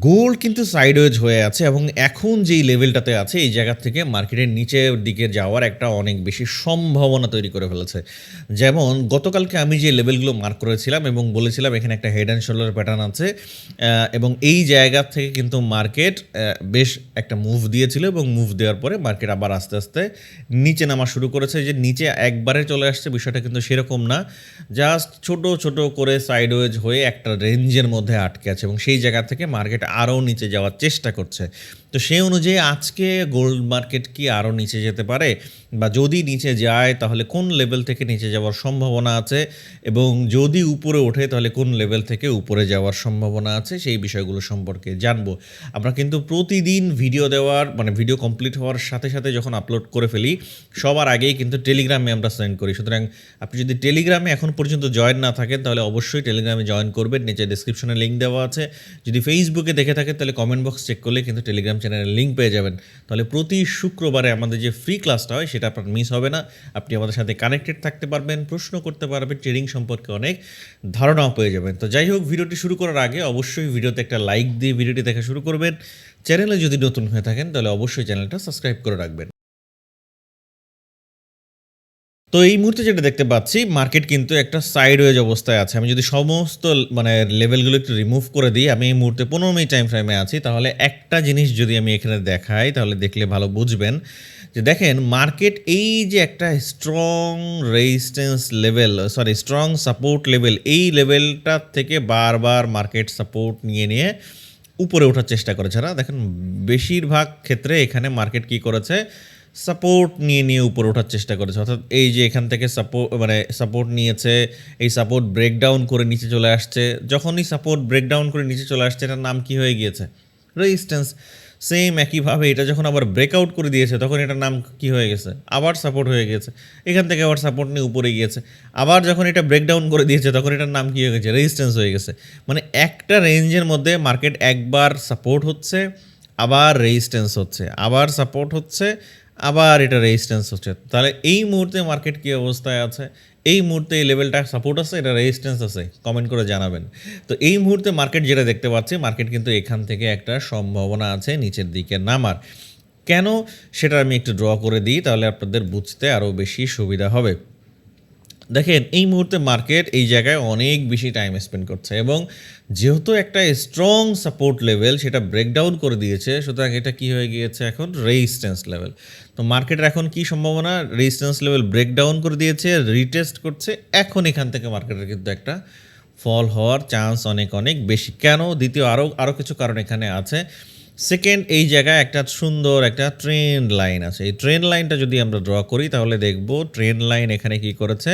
Gold কিন্তু sideways হয়ে আছে এবং এখন যেই লেভেলটাতে আছে এই জায়গা থেকে মার্কেটের নিচের দিকে যাওয়ার একটা অনেক বেশি সম্ভাবনা তৈরি করে ফেলেছে। যেমন গতকালকে আমি যে লেভেলগুলো মার্ক করেছিলাম এবং বলেছিলাম এখানে একটা হেড অ্যান্ড শোল্ডার প্যাটার্ন আছে এবং এই জায়গা থেকে কিন্তু মার্কেট বেশ একটা মুভ দিয়েছিল এবং মুভ দেওয়ার পরে মার্কেট আবার আস্তে আস্তে নিচে নামা শুরু করেছে। যে নিচে একবারে চলে আসছে বিষয়টা কিন্তু সেরকম না, জাস্ট ছোট ছোট করে সাইডওয়েজ হয়ে একটা রেঞ্জের মধ্যে আটকে আছে এবং সেই জায়গা থেকে মার্কেট আরও নিচে যাওয়ার চেষ্টা করছে। তো সেই অনুযায়ী আজকে গোল্ড মার্কেট কি আরও নিচে যেতে পারে, বা যদি নিচে যায় তাহলে কোন লেভেল থেকে নিচে যাওয়ার সম্ভাবনা আছে, এবং যদি উপরে ওঠে তাহলে কোন লেভেল থেকে উপরে যাওয়ার সম্ভাবনা আছে, সেই বিষয়গুলো সম্পর্কে জানবো। আমরা কিন্তু প্রতিদিন ভিডিও দেওয়ার মানে ভিডিও কমপ্লিট হওয়ার সাথে সাথে যখন আপলোড করে ফেলি সবার আগেই কিন্তু টেলিগ্রামে আমরা সেন্ড করি। সুতরাং আপনি যদি টেলিগ্রামে এখন পর্যন্ত জয়েন না থাকেন তাহলে অবশ্যই টেলিগ্রামে জয়েন করবেন, নিচে ডিসক্রিপশনে লিঙ্ক দেওয়া আছে। যদি ফেসবুকে দেখে থাকেন তাহলে কমেন্ট বক্স চেক করলে কিন্তু টেলিগ্রাম চ্যানেলের লিঙ্ক পেয়ে যাবেন। তাহলে প্রতি শুক্রবারে আমাদের যে ফ্রি ক্লাসটা হয় সেটা আপনার মিস হবে না। আপনি আমাদের সাথে কানেক্টেড থাকতে পারবেন, প্রশ্ন করতে পারবেন, ট্রেডিং সম্পর্কে অনেক ধারণাও পেয়ে যাবেন। তো যাই হোক, ভিডিওটি শুরু করার আগে অবশ্যই ভিডিওতে একটা লাইক দিয়ে ভিডিওটি দেখা শুরু করবেন। চ্যানেলে যদি নতুন হয়ে থাকেন তাহলে অবশ্যই চ্যানেলটা সাবস্ক্রাইব করে রাখবেন। তো এই মুহূর্তে যেটা দেখতে পাচ্ছি মার্কেট কিন্তু একটা সাইডওয়েজ অবস্থায় আছে। আমি যদি সমস্ত মানে লেভেলগুলো একটু রিমুভ করে দিই, আমি এই মুহূর্তে 15 মিনিট টাইম ফ্রেমে আছি, তাহলে একটা জিনিস যদি আমি এখানে দেখাই তাহলে দেখলে ভালো বুঝবেন যে দেখেন মার্কেট এই যে একটা strong resistance level strong support level, এই লেভেলটা থেকে বারবার মার্কেট সাপোর্ট নিয়ে নিয়ে উপরে ওঠার চেষ্টা করেছে না। দেখেন বেশিরভাগ ক্ষেত্রে এখানে মার্কেট কি করেছে, সাপোর্ট নিয়ে নিয়ে উপরে ওঠার চেষ্টা করেছে। অর্থাৎ এই যে এখান থেকে সাপোর্ট নিয়েছে, এই সাপোর্ট ব্রেকডাউন করে নিচে চলে আসছে। যখনই সাপোর্ট ব্রেকডাউন করে নিচে চলে আসছে এটার নাম কি হয়ে গিয়েছে, রেজিস্ট্যান্স। সেম একইভাবে এটা যখন আবার ব্রেকআউট করে দিয়েছে তখন এটার নাম কি হয়ে গেছে, আবার সাপোর্ট হয়ে গেছে। এখান থেকে আবার সাপোর্ট নিয়ে উপরে গিয়েছে, আবার যখন এটা ব্রেকডাউন করে দিয়েছে তখন এটার নাম কি হয়ে গেছে, রেজিস্ট্যান্স হয়ে গেছে। মানে একটা রেঞ্জের মধ্যে মার্কেট একবার সাপোর্ট হচ্ছে, আবার রেজিস্ট্যান্স হচ্ছে, আবার সাপোর্ট হচ্ছে, আবার এটা রেজিস্ট্যান্স হচ্ছে। তাহলে এই মুহূর্তে মার্কেট কী অবস্থায় আছে, এই মুহূর্তে এই লেভেলটা সাপোর্ট আছে, এটা রেজিস্ট্যান্স আছে, কমেন্ট করে জানাবেন। তো এই মুহূর্তে মার্কেট যেটা দেখতে পাচ্ছি, মার্কেট কিন্তু এখান থেকে একটা সম্ভাবনা আছে নিচের দিকে নামার। কেন সেটা আমি একটু ড্র করে দিই, তাহলে আপনাদের বুঝতে আরও বেশি সুবিধা হবে। দেখেন এই মুহূর্তে মার্কেট এই জায়গায় অনেক বেশি টাইম স্পেন্ড করছে এবং যেহেতু একটা স্ট্রং সাপোর্ট লেভেল সেটা ব্রেকডাউন করে দিয়েছে, সুতরাং এটা কি হয়ে গিয়েছে এখন, রেজিস্ট্যান্স লেভেল। তো মার্কেটের এখন কি সম্ভাবনা, রেজিস্ট্যান্স লেভেল ব্রেকডাউন করে দিয়েছে, রিটেস্ট করছে, এখন এখান থেকে মার্কেটের কিন্তু একটা ফল হওয়ার চান্স অনেক অনেক বেশি। কেন, দ্বিতীয় আরও কিছু কারণ এখানে আছে। সেকেন্ড, এই জায়গায় একটা সুন্দর একটা ট্রেন্ড লাইন আছে। এই ট্রেন্ড লাইনটা যদি আমরা ড্র করি তাহলে দেখব ট্রেন্ড লাইন এখানে কি করেছে,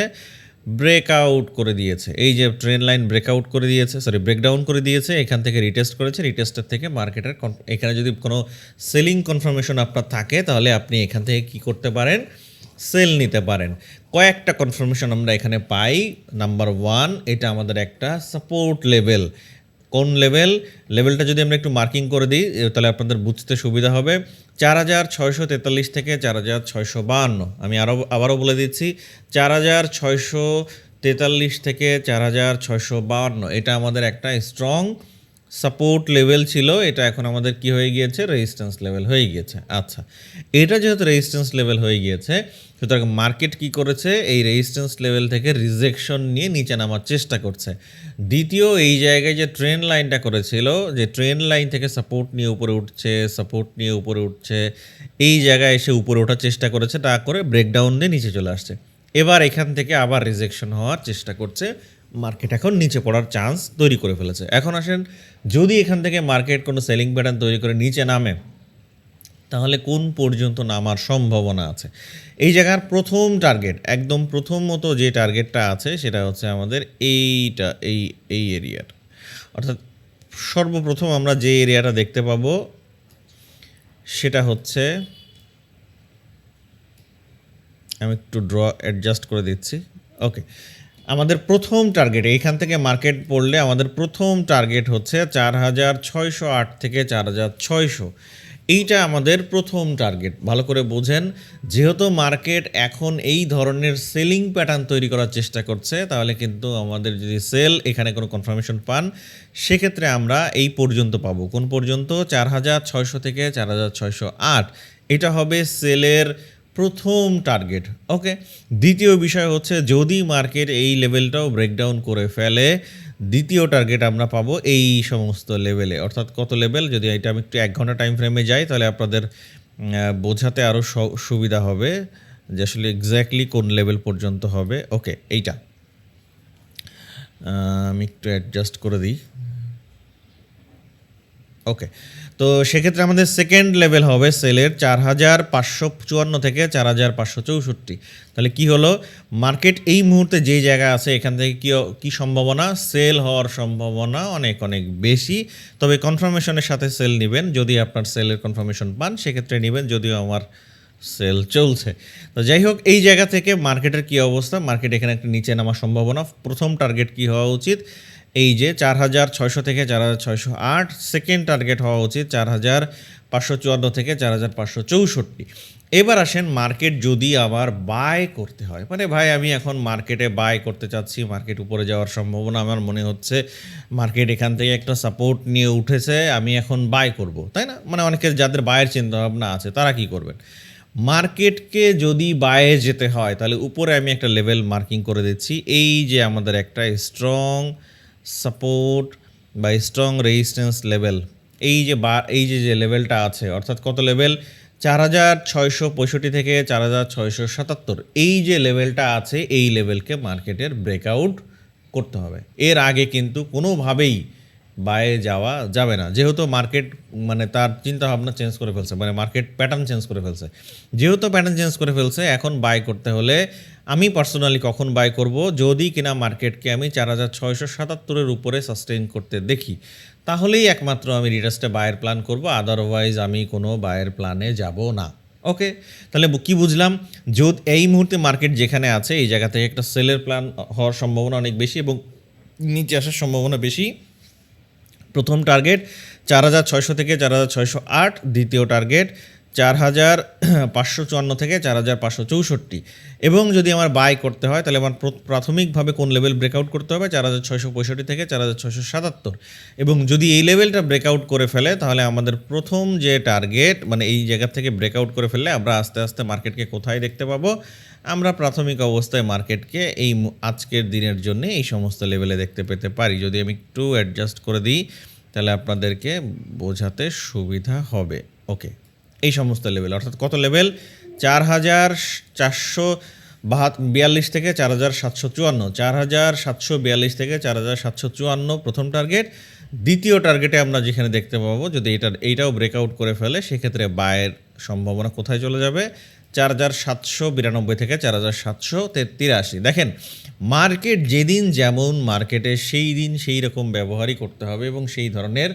ব্রেকআউট করে দিয়েছে। এই যে ট্রেন্ড লাইন ব্রেকআউট করে দিয়েছে, ব্রেকডাউন করে দিয়েছে, এখান থেকে রিটেস্ট করেছে, রিটেস্টের থেকে মার্কেটের এখানে যদি কোনো সেলিং কনফার্মেশন আপনার থাকে তাহলে আপনি এখান থেকে কি করতে পারেন, সেল নিতে পারেন। কয়েকটা কনফার্মেশন আমরা এখানে পাই। নাম্বার 1, এটা আমাদের একটা সাপোর্ট লেভেল। কোন লেভেলটা যদি আমরা একটু মার্কিং করে দিই তাহলে আপনাদের বুঝতে সুবিধা হবে। 4643 থেকে 4652, আমি আবারও বলে দিচ্ছি, 4643 থেকে 4652 এটা আমাদের একটা স্ট্রং সাপোর্ট লেভেল ছিল। এটা এখন আমাদের কি হয়ে গিয়েছে, রেজিস্ট্যান্স লেভেল হয়ে গিয়েছে। আচ্ছা, এটা যেহেতু রেজিস্ট্যান্স লেভেল হয়ে গিয়েছে, সুতরাং মার্কেট কি করেছে, এই রেজিস্ট্যান্স লেভেল থেকে রিজেকশন নিয়ে নিচে নামার চেষ্টা করছে। দ্বিতীয়, এই জায়গায় যে ট্রেন্ড লাইনটা করেছিল, যে ট্রেন্ড লাইন থেকে সাপোর্ট নিয়ে উপরে উঠছে, সাপোর্ট নিয়ে উপরে উঠছে, এই জায়গায় এসে উপরে ওঠার চেষ্টা করেছে, তা করে ব্রেকডাউন দিয়ে নিচে চলে আসছে। এবার এখান থেকে আবার রিজেকশন হওয়ার চেষ্টা করছে, মার্কেট এখন নিচে পড়ার চান্স তৈরি করে ফেলেছে। এখন আসেন, যদি এখান থেকে মার্কেট কোনো সেলিং প্যাটার্ন তৈরি করে নিচে নামে তাহলে কোন পর্যন্ত নামার সম্ভাবনা আছে। এই জায়গার প্রথম টার্গেট, একদম প্রথমত যে টার্গেটটা আছে সেটা হচ্ছে আমাদের এইটা, এই এরিয়ার। অর্থাৎ সর্বপ্রথম আমরা যে এরিয়াটা দেখতে পাবো সেটা হচ্ছে, আমি একটু ড্র অ্যাডজাস্ট করে দিচ্ছি। ওকে, আমাদের প্রথম টার্গেট, এইখান থেকে মার্কেট পড়লে আমাদের প্রথম টার্গেট হচ্ছে 4608 থেকে 4600। এইটা আমাদের প্রথম টার্গেট। ভালো করে বোঝেন, যেহেতু মার্কেট এখন এই ধরনের সেলিং প্যাটার্ন তৈরি করার চেষ্টা করছে, তাহলে কিন্তু আমাদের যদি সেল এখানে কোনো কনফার্মেশন পান, সেক্ষেত্রে আমরা এই পর্যন্ত পাবো। কোন পর্যন্ত? 4,600 থেকে 4,608, এটা হবে সেলের প্রথম টার্গেট। ওকে, দ্বিতীয় বিষয় হচ্ছে যদি মার্কেট এই লেভেলটাও ব্রেকডাউন করে ফেলে, দ্বিতীয় টার্গেট আমরা পাবো এই সমস্ত লেভেলে। অর্থাৎ কত লেভেল? যদি এটা আমি একটু 1 ঘন্টা টাইম ফ্রেমে যাই, তাহলে আপনাদের বোঝাতে আরও সুবিধা হবে যে আসলে এক্স্যাক্টলি কোন লেভেল পর্যন্ত হবে। ওকে, এইটা আমি একটু অ্যাডজাস্ট করে দিই। ওকে, তো সেক্ষেত্রে আমাদের সেকেন্ড লেভেল হবে সেলের 4,554 থেকে 4,564। তাহলে কি হলো? মার্কেট এই মুহূর্তে যেই জায়গায় আছে, এখান থেকে কি সম্ভাবনা? সেল হওয়ার সম্ভাবনা অনেক অনেক বেশি। তবে কনফার্মেশনের সাথে সেল নেবেন। যদি আপনার সেলের কনফার্মেশন পান, সেক্ষেত্রে নেবেন। যদিও আমার সেল চলছে, তো যাই হোক, এই জায়গা থেকে মার্কেটের কি অবস্থা? মার্কেট এখানে একটা নিচে নামার সম্ভাবনা। প্রথম টার্গেট কি হওয়া উচিত? এই যে 4,600 থেকে 4,608। সেকেন্ড টার্গেট হওয়া উচিত 4,554 থেকে 4,564। এবার আসেন, মার্কেট যদি আবার বাই করতে হয়, মানে ভাই আমি এখন মার্কেটে বাই করতে চাচ্ছি, মার্কেট উপরে যাওয়ার সম্ভাবনা আমার মনে হচ্ছে, মার্কেট এখান থেকে একটা সাপোর্ট নিয়ে উঠেছে, আমি এখন বাই করব, তাই না? মানে অনেকের যাদের বায়ের চিন্তাভাবনা আছে, তারা কি করবেন? মার্কেটকে যদি বায়ে যেতে হয়, তাহলে উপরে আমি একটা লেভেল মার্কিং করে দিচ্ছি। এই যে আমাদের একটা স্ট্রং সাপোর্ট বা স্ট্রং রেজিস্ট্যান্স লেভেল, এই যে লেভেলটা আছে, অর্থাৎ কত লেভেল? 4,665 থেকে 4,677। এই যে লেভেলটা আছে, এই লেভেলকে মার্কেটের ব্রেকআউট করতে হবে। এর আগে কিন্তু কোনোভাবেই বায়ে যাওয়া যাবে না, যেহেতু মার্কেট মানে তার চিন্তাভাবনা চেঞ্জ করে ফেলছে, মানে মার্কেট প্যাটার্ন চেঞ্জ করে ফেলছে। যেহেতু প্যাটার্ন চেঞ্জ করে ফেলছে, এখন বাই করতে হলে আমি পার্সোনালি কখন বাই করব? যদি কিনা মার্কেটকে আমি 4,677-এর উপরে সাস্টেইন করতে দেখি, তাহলেই একমাত্র আমি রিটার্সটা বায়ের প্ল্যান করব, আদারওয়াইজ আমি কোনো বায়ের প্ল্যানে যাব না। ওকে, তাহলে কি বুঝলাম? এই মুহূর্তে মার্কেট যেখানে আছে, এই জায়গা থেকে একটা সেলের প্ল্যান হওয়ার সম্ভাবনা অনেক বেশি এবং নিচে আসার সম্ভাবনা বেশি। প্রথম টার্গেট 4,600 থেকে 4,608, দ্বিতীয় টার্গেট 4,554 থেকে 4,564। এবং যদি আমার বাই করতে হয়, তাহলে আমার প্রাথমিকভাবে কোন লেভেল ব্রেকআউট করতে হবে? 4,665 থেকে 4,677। এবং যদি এই লেভেলটা ব্রেকআউট করে ফেলে, তাহলে আমাদের প্রথম যে টার্গেট, মানে এই জায়গা থেকে ব্রেকআউট করে ফেললে আমরা আস্তে আস্তে মার্কেটকে কোথায় দেখতে পাবো? আমরা প্রাথমিক অবস্থায় মার্কেটকে আজকের দিনের জন্য এই সমস্ত লেভেলে দেখতে পেতে পারি। যদি আমি একটু অ্যাডজাস্ট করে দিই, তাহলে আপনাদেরকে বোঝাতে সুবিধা হবে। ওকে, এই সমস্ত লেভেল, অর্থাৎ কত লেভেল? 4,442 থেকে 4,754, 4,742 থেকে 4,754 প্রথম টার্গেট। দ্বিতীয় টার্গেটে আমরা যেখানে দেখতে পাবো, যদি এইটাও ব্রেকআউট করে ফেলে, সেক্ষেত্রে বায়ের সম্ভাবনা কোথায় চলে যাবে? 4,792 থেকে 4,783। দেখেন, মার্কেট যেদিন যেমন মার্কেটে, সেই দিন সেই রকম ব্যবহারই করতে হবে এবং সেই ধরনের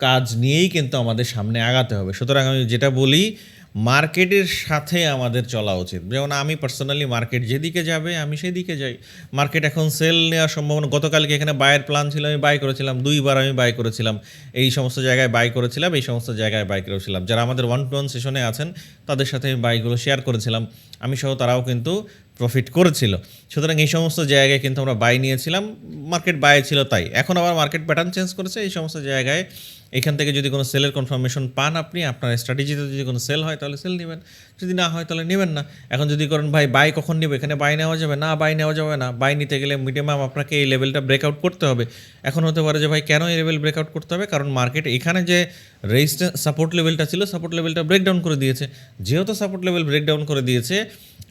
কাজ নিয়েই কিন্তু আমাদের সামনে আগাতে হবে। সুতরাং আমি যেটা বলি, মার্কেটের সাথে আমাদের চলা উচিত। যেমন আমি পার্সোনালি মার্কেট যেদিকে যাবে আমি সেদিকে যাই। মার্কেট এখন সেল নেওয়ার সম্ভাবনা, গতকালকে এখানে বায়ের প্ল্যান ছিল, আমি বাই করেছিলাম, 2বার আমি বাই করেছিলাম, এই সমস্ত জায়গায় বাই করেছিলাম, এই সমস্ত জায়গায় বাই করেছিলাম। যারা আমাদের 1-to-1 সেশনে আছেন, তাদের সাথে আমি বাইগুলো শেয়ার করেছিলাম, আমি সহ তারাও কিন্তু প্রফিট করেছিল। সুতরাং এই সমস্ত জায়গায় কিন্তু আমরা বাই নিয়েছিলাম, মার্কেট বাই ছিল তাই। এখন আবার মার্কেট প্যাটার্ন চেঞ্জ করেছে, এই সমস্ত জায়গায় এখান থেকে যদি কোনো সেলের কনফার্মেশন পান, আপনি আপনার স্ট্র্যাটেজিতে যদি কোনো সেল হয়, তাহলে সেল নেবেন, যদি না হয় তাহলে নেবেন না। এখন যদি করেন ভাই বাই কখন নেবে, এখানে বাই নেওয়া যাবে না, বাই নেওয়া যাবে না, বাই নিতে গেলে মিনিমাম আপনাকে এই লেভেলটা ব্রেকআউট করতে হবে। এখন হতে পারে যে ভাই কেন এই লেভেল ব্রেকআউট করতে হবে? কারণ মার্কেট এখানে যে রেজিস্ট্যান্স সাপোর্ট লেভেলটা ছিল, সাপোর্ট লেভেলটা ব্রেকডাউন করে দিয়েছে। যেহেতু সাপোর্ট লেভেল ব্রেকডাউন করে দিয়েছে,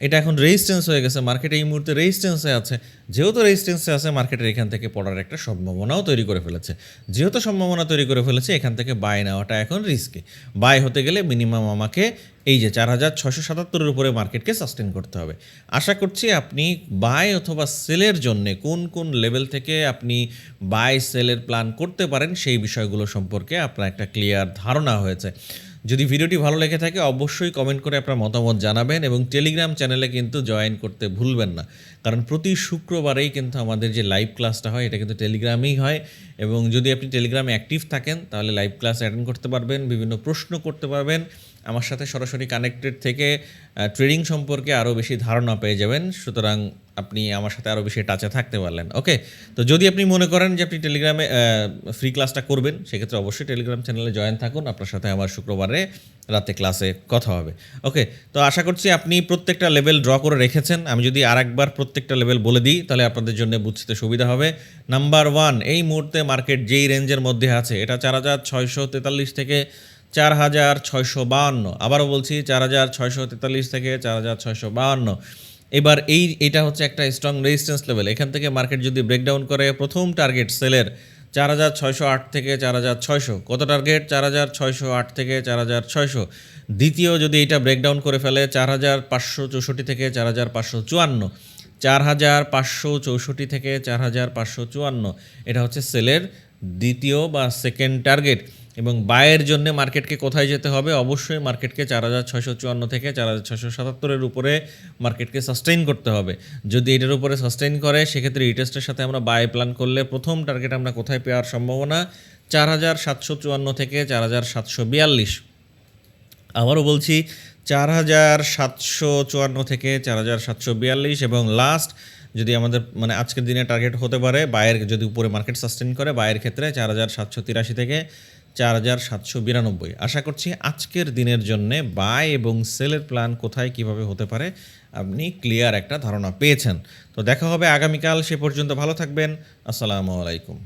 এটা এখন রেজিস্ট্যান্স হয়ে গেছে, মার্কেট এই মুহূর্তে রেজিস্ট্যান্সে আছে। যেহেতু রেজিস্ট্যান্সে আছে, মার্কেটের এখান থেকে পড়ার একটা সম্ভাবনাও তৈরি করে ফেলেছে। যেহেতু সম্ভাবনা তৈরি করে ফেলেছে, এখান থেকে বাই নেওয়াটা এখন রিস্কি। বাই হতে গেলে মিনিমাম আমাকে এই যে 4,677-এর উপরে মার্কেটকে সাস্টেন করতে হবে। আশা করছি আপনি বাই অথবা সেলের জন্য কোন কোন লেভেল থেকে আপনি বাই সেলের প্ল্যান করতে পারেন, সেই বিষয়গুলো সম্পর্কে আপনার একটা ক্লিয়ার ধারণা হয়েছে। যদি ভিডিওটি ভালো লেগে থাকে অবশ্যই কমেন্ট করে আপনার মতামত জানাবেন এবং টেলিগ্রাম চ্যানেলে কিন্তু জয়েন করতে ভুলবেন না, কারণ প্রতি শুক্রবারেই কিন্তু আমাদের যে লাইভ ক্লাসটা হয় এটা কিন্তু টেলিগ্রামেই হয়। এবং যদি আপনি টেলিগ্রামে অ্যাক্টিভ থাকেন তাহলে লাইভ ক্লাস অ্যাটেন্ড করতে পারবেন, বিভিন্ন প্রশ্ন করতে পারবেন, আমার সাথে সরাসরি কানেক্টেড থেকে ট্রেডিং সম্পর্কে আরও বেশি ধারণা পেয়ে যাবেন। সুতরাং আপনি আমার সাথে আরও বেশি টাচে থাকতে পারলেন। ওকে, তো যদি আপনি মনে করেন যে আপনি টেলিগ্রামে ফ্রি ক্লাসটা করবেন, সেক্ষেত্রে অবশ্যই টেলিগ্রাম চ্যানেলে জয়েন থাকুন, আপনার সাথে আমার শুক্রবারে রাতে ক্লাসে কথা হবে। ওকে, তো আশা করছি আপনি প্রত্যেকটা লেভেল ড্র করে রেখেছেন। আমি যদি আরেকবার প্রত্যেকটা লেভেল বলে দিই তাহলে আপনাদের জন্য বুঝতে সুবিধা হবে। নাম্বার 1, এই মুহূর্তে মার্কেট যেই রেঞ্জের মধ্যে আছে এটা 4643 থেকে 4652। আবারও বলছি 4643 থেকে 4652। এবার এইটা হচ্ছে একটা স্ট্রং রেজিস্ট্যান্স লেভেল। এখান থেকে মার্কেট যদি ব্রেকডাউন করে, প্রথম টার্গেট সেলের 4608 থেকে 4600। কত টার্গেট? 4608 থেকে 4600। দ্বিতীয় যদি এটা ব্রেকডাউন করে ফেলে 4564 থেকে 4554। 4564 থেকে 4554 এটা হচ্ছে সেলের দ্বিতীয় বা সেকেন্ড টার্গেট। এবং বায়ের জন্য মার্কেটকে কোথায় যেতে হবে? অবশ্যই মার্কেটকে 4654 থেকে 4677-এর উপরে মার্কেটকে সাস্টেইন করতে হবে। যদি এটার উপরে সাস্টেইন করে সেক্ষেত্রে রিটেস্টের সাথে আমরা বাই প্ল্যান করলে প্রথম টার্গেট আমরা কোথায় পাওয়ার সম্ভাবনা? 4754 থেকে 4742। আবারও বলছি 4754 থেকে 4742। এবং লাস্ট যদি আমাদের মানে আজকের দিনে টার্গেট হতে পারে বায়ের, যদি উপরে মার্কেট সাস্টেইন করে বায়ের ক্ষেত্রে 4783 থেকে 4792। আশা করছি আজকের দিনের জন্যে বাই এবং সেলের প্ল্যান কোথায় কিভাবে হতে পারে আপনি ক্লিয়ার একটা ধারণা পেয়েছেন। তো দেখা হবে আগামীকাল, সে পর্যন্ত ভালো থাকবেন। আসসালামু আলাইকুম।